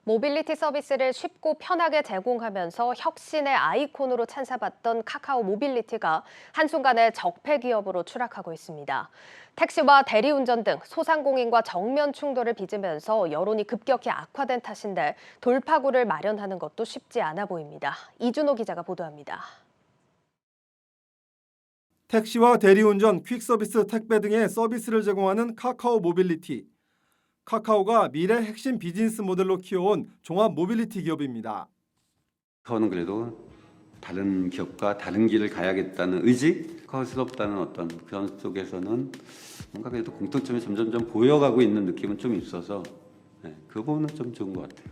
모빌리티 서비스를 쉽고 편하게 제공하면서 혁신의 아이콘으로 찬사받던 카카오 모빌리티가 한순간에 적폐 기업으로 추락하고 있습니다. 택시와 대리운전 등 소상공인과 정면 충돌을 빚으면서 여론이 급격히 악화된 탓인데 돌파구를 마련하는 것도 쉽지 않아 보입니다. 이준호 기자가 보도합니다. 택시와 대리운전, 퀵서비스, 택배 등의 서비스를 제공하는 카카오 모빌리티. 카카오가 미래 핵심 비즈니스 모델로 키워온 종합 모빌리티 기업입니다. 카카오는 그래도 다른 기업과 다른 길을 가야겠다는 의지, 카카오스럽다는 어떤 그런 쪽에서는 뭔가 그래도 공통점이 점점점 보여가고 있는 느낌은 좀 있어서 그 부분은 좀 좋은 것 같아요.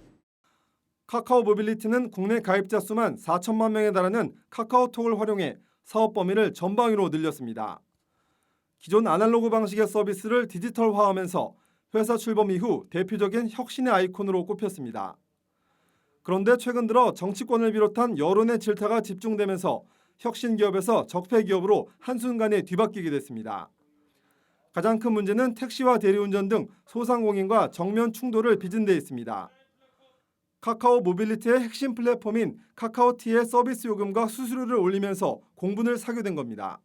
카카오 모빌리티는 국내 가입자 수만 4천만 명에 달하는 카카오톡을 활용해 사업 범위를 전방위로 늘렸습니다. 기존 아날로그 방식의 서비스를 디지털화하면서 회사 출범 이후 대표적인 혁신의 아이콘으로 꼽혔습니다. 그런데 최근 들어 정치권을 비롯한 여론의 질타가 집중되면서 혁신 기업에서 적폐 기업으로 한순간에 뒤바뀌게 됐습니다. 가장 큰 문제는 택시와 대리운전 등 소상공인과 정면 충돌을 빚은 데 있습니다. 카카오 모빌리티의 핵심 플랫폼인 카카오티의 서비스 요금과 수수료를 올리면서 공분을 사게 된 겁니다.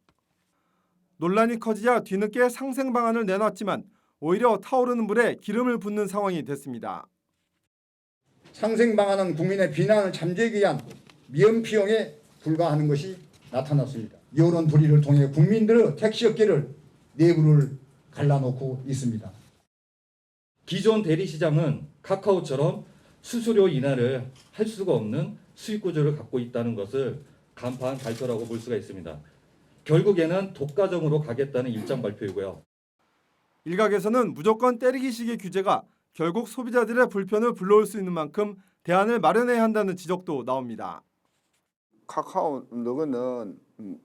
논란이 커지자 뒤늦게 상생 방안을 내놨지만 오히려 타오르는 불에 기름을 붓는 상황이 됐습니다. 상생 방안은 국민의 비난을 잠재기 위한 미연피용에 불과하는 것이 나타났습니다. 여론 불의를 통해 국민들의 택시업계를 내부를 갈라놓고 있습니다. 기존 대리시장은 카카오처럼 수수료 인하를 할 수가 없는 수익 구조를 갖고 있다는 것을 간파한 발표라고 볼 수가 있습니다. 결국에는 독과점으로 가겠다는 입장 발표이고요. 일각에서는 무조건 때리기식의 규제가 결국 소비자들의 불편을 불러올 수 있는 만큼 대안을 마련해야 한다는 지적도 나옵니다. 카카오 너는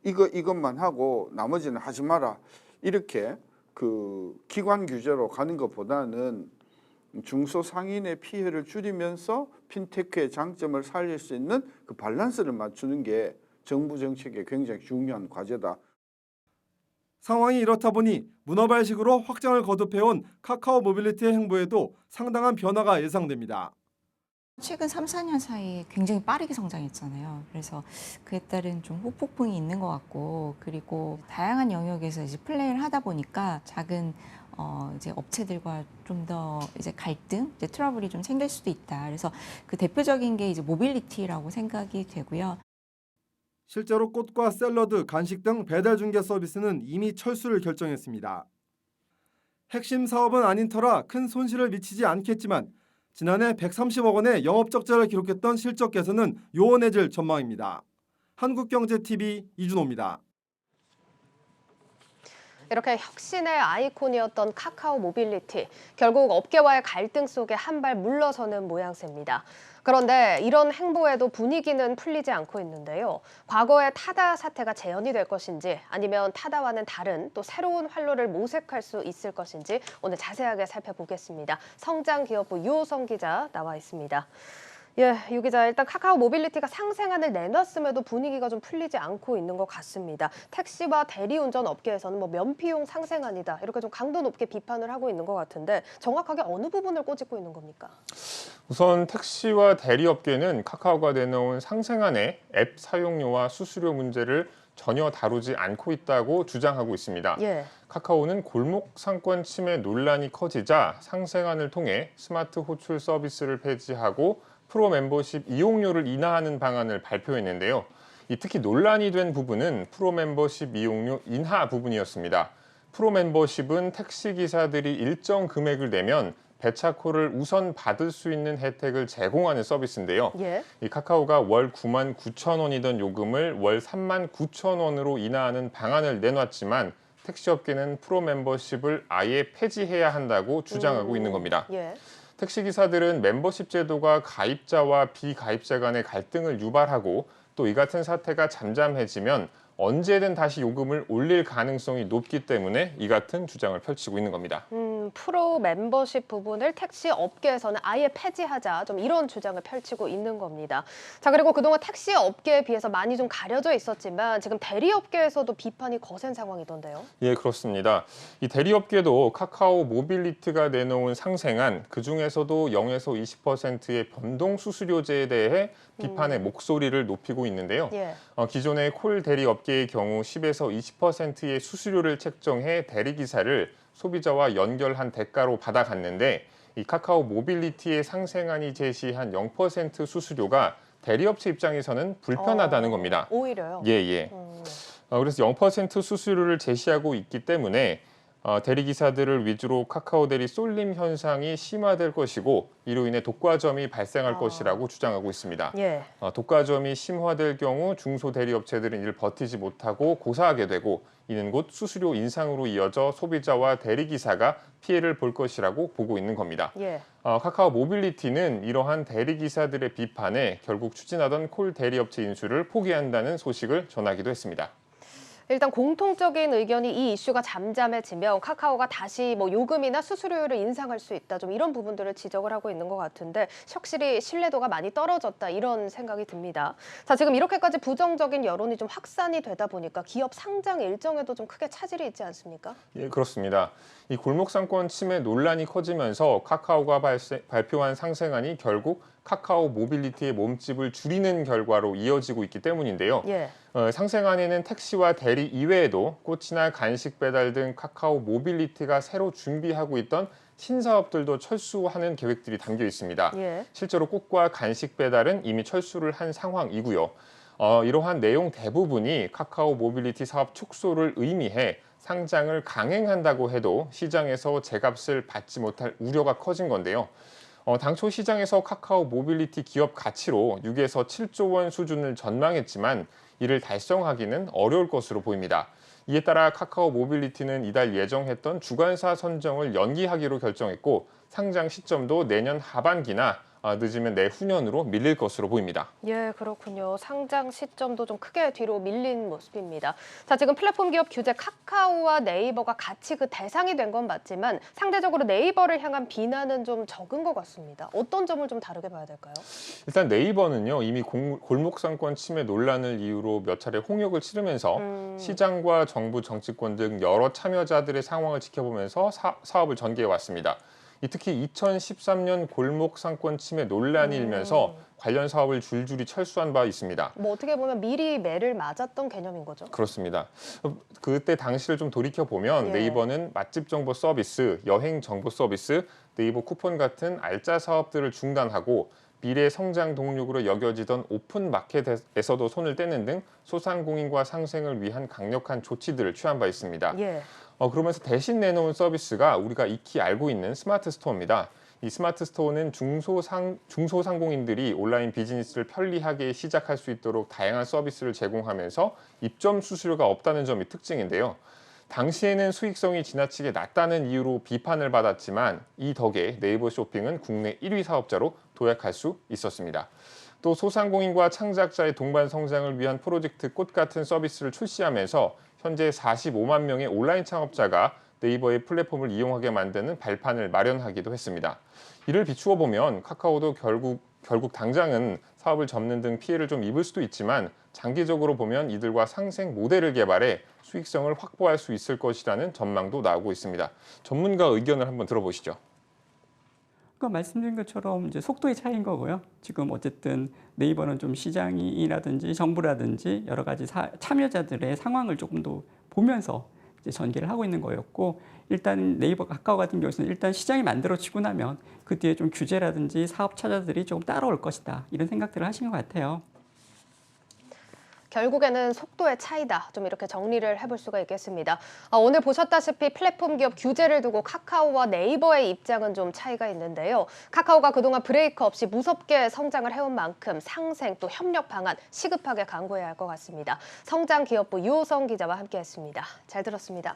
이것만 하고 나머지는 하지 마라. 이렇게 그 기관 규제로 가는 것보다는 중소상인의 피해를 줄이면서 핀테크의 장점을 살릴 수 있는 그 밸런스를 맞추는 게 정부 정책의 굉장히 중요한 과제다. 상황이 이렇다 보니 문어발식으로 확장을 거듭해온 카카오 모빌리티의 행보에도 상당한 변화가 예상됩니다. 최근 3, 4년 사이에 굉장히 빠르게 성장했잖아요. 그래서 그에 따른 좀 후폭풍이 있는 것 같고, 그리고 다양한 영역에서 이제 플레이를 하다 보니까 작은 이제 업체들과 좀 더 이제 갈등, 이제 트러블이 좀 생길 수도 있다. 그래서 그 대표적인 게 이제 모빌리티라고 생각이 되고요. 실제로 꽃과 샐러드, 간식 등 배달 중개 서비스는 이미 철수를 결정했습니다. 핵심 사업은 아닌 터라 큰 손실을 미치지 않겠지만 지난해 130억 원의 영업 적자를 기록했던 실적 개선은 요원해질 전망입니다. 한국경제TV 이준호입니다. 이렇게 혁신의 아이콘이었던 카카오 모빌리티, 결국 업계와의 갈등 속에 한 발 물러서는 모양새입니다. 그런데 이런 행보에도 분위기는 풀리지 않고 있는데요. 과거의 타다 사태가 재현이 될 것인지 아니면 타다와는 다른 또 새로운 활로를 모색할 수 있을 것인지 오늘 자세하게 살펴보겠습니다. 성장기업부 유호성 기자 나와 있습니다. 예, 유 기자, 일단 카카오 모빌리티가 상생안을 내놨음에도 분위기가 좀 풀리지 않고 있는 것 같습니다. 택시와 대리운전 업계에서는 뭐 면피용 상생안이다 이렇게 좀 강도 높게 비판을 하고 있는 것 같은데 정확하게 어느 부분을 꼬집고 있는 겁니까? 우선 택시와 대리업계는 카카오가 내놓은 상생안의 앱 사용료와 수수료 문제를 전혀 다루지 않고 있다고 주장하고 있습니다. 예. 카카오는 골목 상권 침해 논란이 커지자 상생안을 통해 스마트 호출 서비스를 폐지하고 프로 멤버십 이용료를 인하하는 방안을 발표했는데요. 특히 논란이 된 부분은 프로 멤버십 이용료 인하 부분이었습니다. 프로 멤버십은 택시기사들이 일정 금액을 내면 배차콜을 우선 받을 수 있는 혜택을 제공하는 서비스인데요. 예. 이 카카오가 월 9만 9천 원이던 요금을 월 3만 9천 원으로 인하하는 방안을 내놨지만 택시업계는 프로 멤버십을 아예 폐지해야 한다고 주장하고 있는 겁니다. 예. 택시기사들은 멤버십 제도가 가입자와 비가입자 간의 갈등을 유발하고 또 이 같은 사태가 잠잠해지면 언제든 다시 요금을 올릴 가능성이 높기 때문에 이 같은 주장을 펼치고 있는 겁니다. 프로 멤버십 부분을 택시 업계에서는 아예 폐지하자, 좀 이런 주장을 펼치고 있는 겁니다. 자, 그리고 그동안 택시 업계에 비해서 많이 좀 가려져 있었지만 지금 대리업계에서도 비판이 거센 상황이던데요. 예, 그렇습니다. 이 대리업계도 카카오 모빌리티가 내놓은 상생안, 그중에서도 0에서 20%의 변동 수수료제에 대해 비판의 목소리를 높이고 있는데요. 예. 기존의 콜 대리업계의 경우 10에서 20%의 수수료를 책정해 대리기사를 소비자와 연결한 대가로 받아갔는데 이 카카오 모빌리티의 상생안이 제시한 0% 수수료가 대리업체 입장에서는 불편하다는 겁니다. 오히려요? 예. 그래서 0% 수수료를 제시하고 있기 때문에 대리기사들을 위주로 카카오 대리 쏠림 현상이 심화될 것이고 이로 인해 독과점이 발생할 것이라고 주장하고 있습니다. 예. 독과점이 심화될 경우 중소대리업체들은 이를 버티지 못하고 고사하게 되고 이는 곧 수수료 인상으로 이어져 소비자와 대리기사가 피해를 볼 것이라고 보고 있는 겁니다. 예. 카카오 모빌리티는 이러한 대리기사들의 비판에 결국 추진하던 콜 대리업체 인수를 포기한다는 소식을 전하기도 했습니다. 일단 공통적인 의견이 이 이슈가 잠잠해지면 카카오가 다시 뭐 요금이나 수수료를 인상할 수 있다. 좀 이런 부분들을 지적을 하고 있는 것 같은데 확실히 신뢰도가 많이 떨어졌다. 이런 생각이 듭니다. 자, 지금 이렇게까지 부정적인 여론이 좀 확산이 되다 보니까 기업 상장 일정에도 좀 크게 차질이 있지 않습니까? 예, 그렇습니다. 이 골목상권 침해 논란이 커지면서 카카오가 발표한 상생안이 결국 카카오 모빌리티의 몸집을 줄이는 결과로 이어지고 있기 때문인데요. 예. 상생안에는 택시와 대리 이외에도 꽃이나 간식 배달 등 카카오 모빌리티가 새로 준비하고 있던 신사업들도 철수하는 계획들이 담겨 있습니다. 예. 실제로 꽃과 간식 배달은 이미 철수를 한 상황이고요. 이러한 내용 대부분이 카카오 모빌리티 사업 축소를 의미해 상장을 강행한다고 해도 시장에서 제값을 받지 못할 우려가 커진 건데요. 당초 시장에서 카카오 모빌리티 기업 가치로 6에서 7조 원 수준을 전망했지만 이를 달성하기는 어려울 것으로 보입니다. 이에 따라 카카오 모빌리티는 이달 예정했던 주관사 선정을 연기하기로 결정했고 상장 시점도 내년 하반기나 늦으면 내후년으로 밀릴 것으로 보입니다. 예, 그렇군요. 상장 시점도 좀 크게 뒤로 밀린 모습입니다. 자, 지금 플랫폼 기업 규제 카카오와 네이버가 같이 그 대상이 된 건 맞지만 상대적으로 네이버를 향한 비난은 좀 적은 것 같습니다. 어떤 점을 좀 다르게 봐야 될까요? 일단 네이버는요 이미 골목상권 침해 논란을 이유로 몇 차례 홍역을 치르면서 시장과 정부 정치권 등 여러 참여자들의 상황을 지켜보면서 사업을 전개해 왔습니다. 특히 2013년 골목상권 침해 논란이 일면서 관련 사업을 줄줄이 철수한 바 있습니다. 뭐 어떻게 보면 미리 매를 맞았던 개념인 거죠? 그렇습니다. 그때 당시를 좀 돌이켜보면 예. 네이버는 맛집 정보 서비스, 여행 정보 서비스, 네이버 쿠폰 같은 알짜 사업들을 중단하고 미래 성장 동력으로 여겨지던 오픈 마켓에서도 손을 떼는 등 소상공인과 상생을 위한 강력한 조치들을 취한 바 있습니다. 예. 그러면서 대신 내놓은 서비스가 우리가 익히 알고 있는 스마트 스토어입니다. 이 스마트 스토어는 중소상공인들이 온라인 비즈니스를 편리하게 시작할 수 있도록 다양한 서비스를 제공하면서 입점 수수료가 없다는 점이 특징인데요. 당시에는 수익성이 지나치게 낮다는 이유로 비판을 받았지만 이 덕에 네이버 쇼핑은 국내 1위 사업자로 도약할 수 있었습니다. 또 소상공인과 창작자의 동반 성장을 위한 프로젝트 꽃 같은 서비스를 출시하면서 현재 45만 명의 온라인 창업자가 네이버의 플랫폼을 이용하게 만드는 발판을 마련하기도 했습니다. 이를 비추어 보면 카카오도 결국 당장은 사업을 접는 등 피해를 좀 입을 수도 있지만 장기적으로 보면 이들과 상생 모델을 개발해 수익성을 확보할 수 있을 것이라는 전망도 나오고 있습니다. 전문가 의견을 한번 들어보시죠. 그러니까 말씀드린 것처럼 이제 속도의 차이인 거고요. 지금 어쨌든 네이버는 좀 시장이라든지 정부라든지 여러 가지 참여자들의 상황을 조금 더 보면서 이제 전개를 하고 있는 거였고, 일단 네이버 카카오 같은 경우에는 일단 시장이 만들어지고 나면 그 뒤에 좀 규제라든지 사업자들이 조금 따라올 것이다, 이런 생각들을 하신 것 같아요. 결국에는 속도의 차이다. 좀 이렇게 정리를 해볼 수가 있겠습니다. 오늘 보셨다시피 플랫폼 기업 규제를 두고 카카오와 네이버의 입장은 좀 차이가 있는데요. 카카오가 그동안 브레이크 없이 무섭게 성장을 해온 만큼 상생 또 협력 방안 시급하게 강구해야 할 것 같습니다. 성장기업부 유호성 기자와 함께했습니다. 잘 들었습니다.